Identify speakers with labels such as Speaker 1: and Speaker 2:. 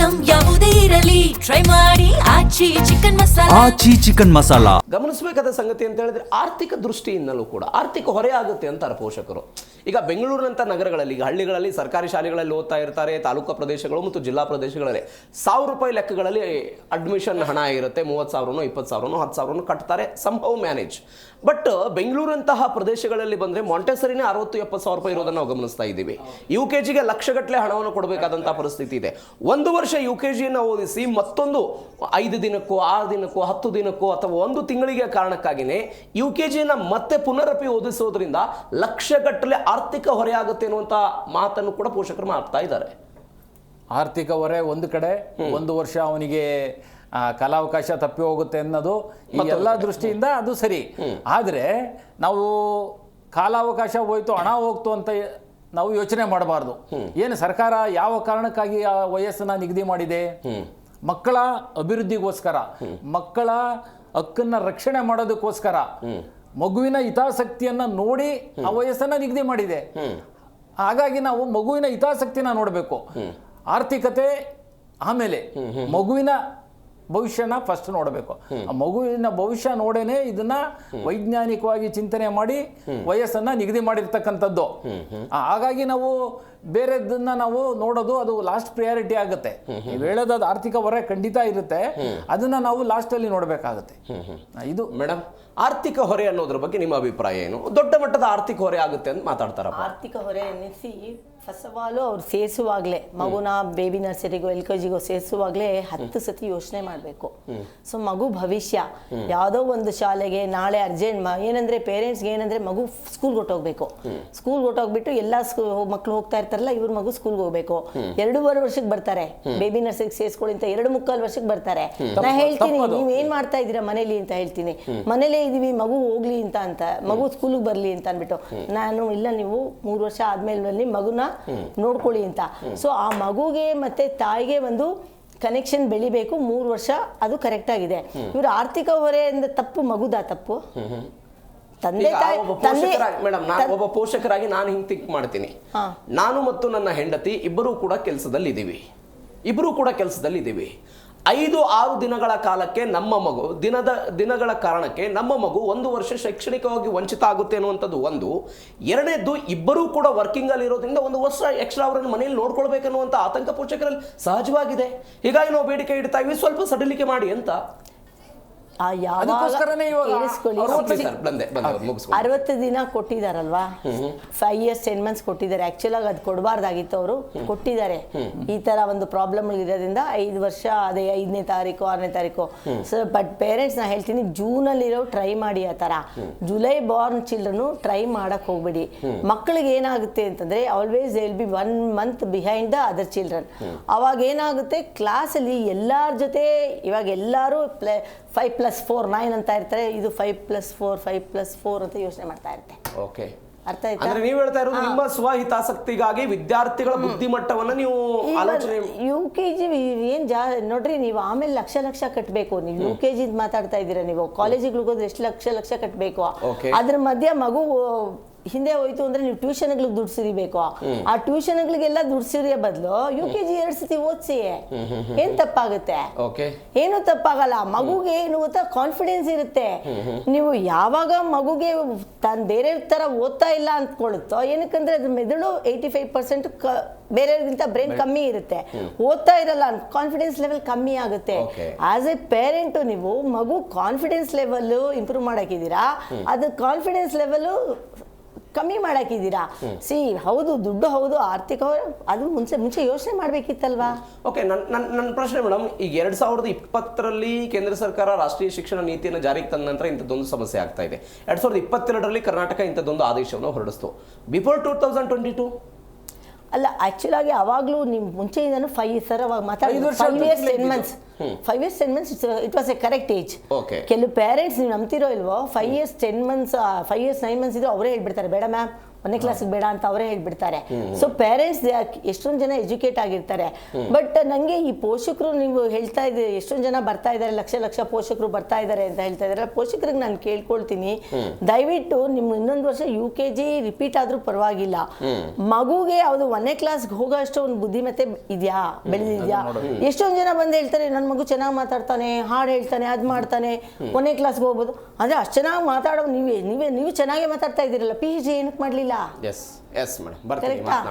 Speaker 1: Item ಯಾವುದೇ ಇರಲಿ try ಮಾಡಿ ಆಚಿ ಚಿಕನ್ ಮಸಾಲಾ.
Speaker 2: ಗಮನಿಸಬೇಕಾದ ಸಂಗತಿ ಅಂತ ಹೇಳಿದ್ರೆ ಆರ್ಥಿಕ ದೃಷ್ಟಿಯಿಂದಲೂ ಕೂಡ ಆರ್ಥಿಕ ಹೊರೆ ಆಗುತ್ತೆ ಅಂತಾರೆ ಪೋಷಕರು. ಈಗ ಬೆಂಗಳೂರಿನಂಥ ನಗರಗಳಲ್ಲಿ, ಈಗ ಹಳ್ಳಿಗಳಲ್ಲಿ ಸರ್ಕಾರಿ ಶಾಲೆಗಳಲ್ಲಿ ಓದ್ತಾ ಇರ್ತಾರೆ, ತಾಲೂಕು ಪ್ರದೇಶಗಳು ಮತ್ತು ಜಿಲ್ಲಾ ಪ್ರದೇಶಗಳಲ್ಲಿ 1,000 ರೂಪಾಯಿ ಲೆಕ್ಕಗಳಲ್ಲಿ ಅಡ್ಮಿಷನ್ ಹಣ ಇರುತ್ತೆ. 30,000 20,000 10,000 ಕಟ್ತಾರೆ, ಸಂಭವ ಮ್ಯಾನೇಜ್. ಬಟ್ ಬೆಂಗಳೂರಂತಹ ಪ್ರದೇಶಗಳಲ್ಲಿ ಬಂದರೆ ಮಾಂಟೆಸರಿನೇ 60-70 ರೂಪಾಯಿ ಇರೋದನ್ನು ನಾವು ಗಮನಿಸ್ತಾ ಇದ್ದೀವಿ. UKGಗೆ ಲಕ್ಷಗಟ್ಟಲೆ ಹಣವನ್ನು ಕೊಡಬೇಕಾದಂಥ ಪರಿಸ್ಥಿತಿ ಇದೆ. 1 ವರ್ಷ UKGಯನ್ನು ಓದಿಸಿ ಮತ್ತೊಂದು 5 ದಿನಕ್ಕೋ 6 ದಿನಕ್ಕೋ 10 ದಿನಕ್ಕೋ ಅಥವಾ 1 ತಿಂಗಳಿಗೆ ಕಾರಣಕ್ಕಾಗಿಯೇ UKGಯನ್ನು ಮತ್ತೆ ಪುನರಪಿ ಓದಿಸೋದ್ರಿಂದ ಲಕ್ಷಗಟ್ಟಲೆ ಆರ್ಥಿಕ ಹೊರೆ ಆಗುತ್ತೆ ಅನ್ನುವಂಥ ಮಾತನ್ನು ಕೂಡ ಪೋಷಕರು ಮಾಡ್ತಾ ಇದ್ದಾರೆ.
Speaker 3: ಆರ್ಥಿಕ ಹೊರೆ ಒಂದು ಕಡೆ, 1 ವರ್ಷ ಅವನಿಗೆ ಕಾಲಾವಕಾಶ ತಪ್ಪಿ ಹೋಗುತ್ತೆ ಅನ್ನೋದು ಈ ಎಲ್ಲ ದೃಷ್ಟಿಯಿಂದ ಅದು ಸರಿ. ಆದರೆ ನಾವು ಕಾಲಾವಕಾಶ ಹೋಯ್ತು, ಹಣ ಹೋಗ್ತು ಅಂತ ನಾವು ಯೋಚನೆ ಮಾಡಬಾರ್ದು. ಏನು ಸರ್ಕಾರ ಯಾವ ಕಾರಣಕ್ಕಾಗಿ ಆ ವಯಸ್ಸನ್ನ ನಿಗದಿ ಮಾಡಿದೆ? ಮಕ್ಕಳ ಅಭಿವೃದ್ಧಿಗೋಸ್ಕರ, ಮಕ್ಕಳ ಹಕ್ಕನ್ನ ರಕ್ಷಣೆ ಮಾಡೋದಕ್ಕೋಸ್ಕರ, ಮಗುವಿನ ಹಿತಾಸಕ್ತಿಯನ್ನ ನೋಡಿ ಆ ವಯಸ್ಸನ್ನ ನಿಗದಿ ಮಾಡಿದೆ. ಹಾಗಾಗಿ ನಾವು ಮಗುವಿನ ಹಿತಾಸಕ್ತಿನ ನೋಡಬೇಕು. ಆರ್ಥಿಕತೆ ಆಮೇಲೆ ಮಗುವಿನ ಭವಿಷ್ಯನ ಫಸ್ಟ್ ನೋಡಬೇಕು. ಆ ಮಗುವಿನ ಭವಿಷ್ಯ ನೋಡೇನೆ ಇದನ್ನ ವೈಜ್ಞಾನಿಕವಾಗಿ ಚಿಂತನೆ ಮಾಡಿ ವಯಸ್ಸನ್ನ ನಿಗದಿ ಮಾಡಿರ್ತಕ್ಕಂಥದ್ದು. ಹಾಗಾಗಿ ನಾವು ಬೇರೆದನ್ನ ನಾವು ನೋಡೋದು ಅದು ಲಾಸ್ಟ್ ಪ್ರಿಯಾರಿಟಿ ಆಗುತ್ತೆ. ನೀವು ಹೇಳೋದು ಆರ್ಥಿಕ ಹೊರೆ ಖಂಡಿತ ಇರುತ್ತೆ, ಅದನ್ನ ನಾವು ಲಾಸ್ಟ್ ಅಲ್ಲಿ ನೋಡ್ಬೇಕಾಗತ್ತೆ. ಇದು
Speaker 2: ಮೇಡಮ್, ಆರ್ಥಿಕ ಹೊರೆ ಅನ್ನೋದ್ರ ಬಗ್ಗೆ ನಿಮ್ಮ ಅಭಿಪ್ರಾಯ ಏನು? ದೊಡ್ಡ ಮಟ್ಟದ ಆರ್ಥಿಕ ಹೊರೆ ಆಗುತ್ತೆ ಅಂತ ಮಾತಾಡ್ತಾರಪ್ಪ.
Speaker 4: ಆರ್ಥಿಕ ಹೊರೆ ಅನ್ನಿಸಿ ಫಸ್ಟ್ ಆಫ್ ಆಲ್ ಅವ್ರು ಸೇರಿಸುವಾಗಲೇ ಮಗುನ ಬೇಬಿ ನರ್ಸರಿಗೋ LKGಗೋ ಸೇರಿಸುವಾಗಲೇ 10 ಸತಿ ಯೋಚನೆ ಮಾಡಬೇಕು. ಸೊ ಮಗು ಭವಿಷ್ಯ ಯಾವುದೋ ಒಂದು ಶಾಲೆಗೆ ನಾಳೆ ಅರ್ಜೆಂಟ್ ಏನಂದ್ರೆ ಪೇರೆಂಟ್ಸ್ಗೆ ಏನಂದ್ರೆ ಮಗು ಸ್ಕೂಲ್ಗೆ ಹೊಟ್ಟೋಗ್ಬೇಕು. ಸ್ಕೂಲ್ಗೆ ಹೊಟ್ಟೋಗ್ಬಿಟ್ಟು ಎಲ್ಲ ಮಕ್ಳು ಹೋಗ್ತಾ ಇರ್ತಾರಲ್ಲ, ಇವ್ರ ಮಗು ಸ್ಕೂಲ್ಗೆ ಹೋಗ್ಬೇಕು. 2.5 ವರ್ಷಕ್ಕೆ ಬರ್ತಾರೆ, ಬೇಬಿ ನರ್ಸರಿಗೆ ಸೇರಿಸ್ಕೊಳ್ಳಿ ಅಂತ 2.25 ವರ್ಷಕ್ಕೆ ಬರ್ತಾರೆ. ನಾ ಹೇಳ್ತೀನಿ, ನೀವ್ ಏನ್ ಮಾಡ್ತಾ ಇದ್ದೀರಾ ಮನೇಲಿ ಅಂತ ಹೇಳ್ತೀನಿ. ಮನೇಲೇ ಇದೀವಿ, ಮಗು ಹೋಗ್ಲಿ ಅಂತ ಮಗು ಸ್ಕೂಲ್ಗೆ ಬರ್ಲಿ ಅಂತ ಅನ್ಬಿಟ್ಟು ನಾನು ಇಲ್ಲ, ನೀವು 3 ವರ್ಷ ಆದ್ಮೇಲೆ ಮಗುನ ನೋಡ್ಕೊಳ್ಳಿ ಅಂತ. ಸೊ ಆ ಮಗುಗೆ ಮತ್ತೆ ತಾಯಿಗೆ ಒಂದು ಕನೆಕ್ಷನ್ ಬೆಳಿಬೇಕು. 3 ವರ್ಷ ಅದು ಕರೆಕ್ಟ್ ಆಗಿದೆ. ಇವ್ರ ಆರ್ಥಿಕ ಹೊರೆಯಿಂದ ತಪ್ಪು ಮಗುದ ತಪ್ಪು.
Speaker 2: ಮೇಡಮ್, ಒಬ್ಬ ಪೋಷಕರಾಗಿ ನಾನು ಹಿಂಗೆ ಥಿಂಕ್ ಮಾಡ್ತೀನಿ. ನಾನು ಮತ್ತು ನನ್ನ ಹೆಂಡತಿ ಇಬ್ಬರೂ ಕೂಡ ಕೆಲಸದಲ್ಲಿ ಇದ್ದೀವಿ. 5-6 ದಿನಗಳ ಕಾಲಕ್ಕೆ ನಮ್ಮ ಮಗು ದಿನಗಳ ಕಾರಣಕ್ಕೆ ನಮ್ಮ ಮಗು 1 ವರ್ಷ ಶೈಕ್ಷಣಿಕವಾಗಿ ವಂಚಿತ ಆಗುತ್ತೆ ಅನ್ನುವಂಥದ್ದು ಒಂದು. ಎರಡನೇದ್ದು, ಇಬ್ಬರೂ ಕೂಡ ವರ್ಕಿಂಗ್ ಅಲ್ಲಿ ಇರೋದ್ರಿಂದ 1 ವರ್ಷ ಎಕ್ಸ್ಟ್ರಾ ಅವರನ್ನು ಮನೆಯಲ್ಲಿ ನೋಡ್ಕೊಳ್ಬೇಕನ್ನುವಂಥ ಆತಂಕ ಪೋಷಕರಲ್ಲಿ ಸಹಜವಾಗಿದೆ. ಹೀಗಾಗಿ ನಾವು ಬೇಡಿಕೆ ಇಡ್ತಾ ಇದ್ವಿ, ಸ್ವಲ್ಪ ಸಡಿಲಿಕೆ ಮಾಡಿ ಅಂತ.
Speaker 4: 60 ದಿನ ಕೊಟ್ಟಿದಾರಲ್ವಾ, 5 years 10 months ಕೊಟ್ಟಿದ್ದಾರೆ. ಆಕ್ಚುಲ್ ಆಗಿ ಅದು ಕೊಡಬಾರ್ದಾಗಿತ್ತು, ಅವರು ಕೊಟ್ಟಿದ್ದಾರೆ. ಈ ತರ ಒಂದು ಪ್ರಾಬ್ಲಮ್ ಇರೋದ್ರಿಂದ 5 ವರ್ಷ, ಅದೇ 5ನೇ ತಾರೀಕು 6ನೇ ತಾರೀಕು. ಸೊ ಬಟ್ ಪೇರೆಂಟ್ಸ್ ನಾ ಹೇಳ್ತೀನಿ, ಜೂನ್ ಅಲ್ಲಿರೋ ಟ್ರೈ ಮಾಡಿ. ಆ ತರ ಜುಲೈ ಬಾರ್ನ್ ಚಿಲ್ಡ್ರನ್ ಟ್ರೈ ಮಾಡಕ್ ಹೋಗ್ಬೇಡಿ. ಮಕ್ಕಳಿಗೆ ಏನಾಗುತ್ತೆ ಅಂತಂದ್ರೆ always they will be 1 month behind the other children. ಅವಾಗ ಏನಾಗುತ್ತೆ, ಕ್ಲಾಸ್ ಅಲ್ಲಿ ಎಲ್ಲಾರ ಜೊತೆ ಇವಾಗ ಎಲ್ಲಾರು 5+4 9 ಅಂತ ಇರ್ತಾರೆ, ಇದು 5+4 5+4 ಅಂತ ಯೋಚನೆ ಮಾಡ್ತಾ ಇರುತ್ತೆ.
Speaker 2: ಓಕೆ,
Speaker 4: ಅರ್ಥ ಆಯ್ತಾ?
Speaker 2: ಅಂದ್ರೆ ನೀವು ಹೇಳ್ತಾ ಇರೋದು ನಿಮ್ಮ ಸ್ವಹಿತಾಸಕ್ತಿಗಾಗಿ ವಿದ್ಯಾರ್ಥಿಗಳ ಬುದ್ಧಿಮಟ್ಟವನ್ನ ನೀವು ಆಲೋಚನೆ.
Speaker 4: UKG ಏನ್ ನೋಡ್ರಿ, ನೀವು ಆಮೇಲೆ ಲಕ್ಷ ಕಟ್ಟಬೇಕು. ನೀವು UKG ಮಾತಾಡ್ತಾ ಇದ್ದೀರಾ, ನೀವು ಕಾಲೇಜಿಗೆ ಹೋದ್ರೆ ಎಷ್ಟು ಲಕ್ಷ ಕಟ್ಟಬೇಕು. ಅದ್ರ ಮಧ್ಯ ಮಗು ಹಿಂದೆ ಹೋಯ್ತು ಅಂದ್ರೆ ನೀವು ಟ್ಯೂಷನ್ಗಳಿಗೆ ದುಡ್ಡು ಸುರಿಬೇಕು. ಆ ಟ್ಯೂಷನ್ಗಳಿಗೆಲ್ಲ ದುಡ್ಡು ಸುರಿಯೋ ಬದಲು UKG 2 ಸತಿ ಓದಿಸಿ, ಏನ್ ತಪ್ಪಾಗುತ್ತೆ? ಏನು ತಪ್ಪಾಗಲ್ಲ. ಮಗುಗೆ ಏನು ಗೊತ್ತಾ, ಕಾನ್ಫಿಡೆನ್ಸ್ ಇರುತ್ತೆ. ನೀವು ಯಾವಾಗ ಮಗುಗೆ ತಾನು ಬೇರೆ ತರ ಓದ್ತಾ ಇಲ್ಲ ಅಂದ್ಕೊಳ್ಳುತ್ತೋ, ಏನಕ್ಕಂದ್ರೆ ಅದ್ರ ಮೆದುಳು 85% ಬೇರೆಯವ್ರಿಗಿಂತ ಬ್ರೈನ್ ಕಮ್ಮಿ ಇರುತ್ತೆ. ಓದ್ತಾ ಇರಲ್ಲ, ಕಾನ್ಫಿಡೆನ್ಸ್ ಲೆವೆಲ್ ಕಮ್ಮಿ ಆಗುತ್ತೆ. ಆಸ್ ಎ ಪೇರೆಂಟ್ ನೀವು ಮಗು ಕಾನ್ಫಿಡೆನ್ಸ್ ಲೆವೆಲ್ ಇಂಪ್ರೂವ್ ಮಾಡಾಕಿದ್ದೀರಾ, ಅದು ಕಾನ್ಫಿಡೆನ್ಸ್ ಲೆವೆಲ್ ಕಮ್ಮಿ ಮಾಡಾಕಿದ್ದೀರಾ. ಹೌದು, ದುಡ್ಡು ಹೌದು, ಆರ್ಥಿಕ ಅದು ಮುಂಚೆ ಯೋಚನೆ ಮಾಡ್ಬೇಕಿತ್ತಲ್ವಾ?
Speaker 2: ಓಕೆ, ನನ್ನ ಪ್ರಶ್ನೆ ಮೇಡಮ್, ಈಗ 2020ರಲ್ಲಿ ಕೇಂದ್ರ ಸರ್ಕಾರ ರಾಷ್ಟ್ರೀಯ ಶಿಕ್ಷಣ ನೀತಿಯನ್ನು ಜಾರಿಗೆ ತಂದ ನಂತರ ಇಂಥದ್ದೊಂದು ಸಮಸ್ಯೆ ಆಗ್ತಾ ಇದೆ. 2022ರಲ್ಲಿ ಕರ್ನಾಟಕ ಇಂಥದ್ದೊಂದು ಆದೇಶವನ್ನು ಹೊರಡಿಸ್ತು. ಬಿಫೋರ್ 2022
Speaker 4: ಅಲ್ಲ, ಆಕ್ಚುಲ್ ಆಗಿ ಅವಾಗ್ಲೂ ನಿಮ್ ಮುಂಚೆಯಿಂದನೂ 5 years 10 months it was A correct age. ಕೆಲವು ಪೇರೆಂಟ್ಸ್ ನೀವು ನಂಬ್ತಿರೋ ಇಲ್ವೋ, 5 years 10 months 5 years 9 months ಇದ್ರು ಅವರೇ ಹೇಳ್ಬಿಡ್ತಾರೆ, ಬೇಡ ಮ್ಯಾಮ್ ಒಂದನೇ ಕ್ಲಾಸಿಗೆ ಬೇಡ ಅಂತ ಅವರೇ ಹೇಳ್ಬಿಡ್ತಾರೆ. ಸೊ ಪೇರೆಂಟ್ಸ್ ಎಷ್ಟೊಂದು ಜನ ಎಜುಕೇಟ್ ಆಗಿರ್ತಾರೆ. ಬಟ್ ನಂಗೆ ಈ ಪೋಷಕರು ನೀವು ಹೇಳ್ತಾ ಇದ್ದೀರಿ ಎಷ್ಟೊಂದು ಜನ ಬರ್ತಾ ಇದ್ದಾರೆ, ಲಕ್ಷ ಲಕ್ಷ ಪೋಷಕರು ಬರ್ತಾ ಇದ್ದಾರೆ ಅಂತ ಹೇಳ್ತಾ ಇದ್ದಾರೆ. ಪೋಷಕರಿಗೆ ನಾನು ಕೇಳ್ಕೊಳ್ತೀನಿ, ದಯವಿಟ್ಟು ನಿಮ್ಮ ಇನ್ನೊಂದು ವರ್ಷ UKG ರಿಪೀಟ್ ಆದ್ರೂ ಪರವಾಗಿಲ್ಲ, ಮಗುಗೆ ಯಾವ್ದು 1ನೇ ಕ್ಲಾಸ್ಗೆ ಹೋಗೋ ಅಷ್ಟು ಒಂದು ಬುದ್ಧಿಮತ್ತೆ ಇದೆಯಾ, ಬೆಳೆದಿದ್ಯಾ? ಎಷ್ಟೊಂದು ಜನ ಬಂದು ಹೇಳ್ತಾರೆ ನನ್ನ ಮಗು ಚೆನ್ನಾಗಿ ಮಾತಾಡ್ತಾನೆ, ಹಾಡು ಹೇಳ್ತಾನೆ, ಅದ್ ಮಾಡ್ತಾನೆ, 1ನೇ ಕ್ಲಾಸ್ಗೆ ಹೋಗ್ಬೋದು. ಅಂದ್ರೆ ಅಷ್ಟು ಚೆನ್ನಾಗಿ ಮಾತಾಡೋ ನೀವು ಚೆನ್ನಾಗೇ ಮಾತಾಡ್ತಾ ಇದ್ದೀರಲ್ಲ, PhD ಏನಕ್ಕೆ ಮಾಡ್ಲಿಲ್ಲ?
Speaker 2: ಎಸ್ ಮೇಡಮ್ ಬರ್ತೀನಿ.
Speaker 4: ಕರೆಕ್ಟಾ?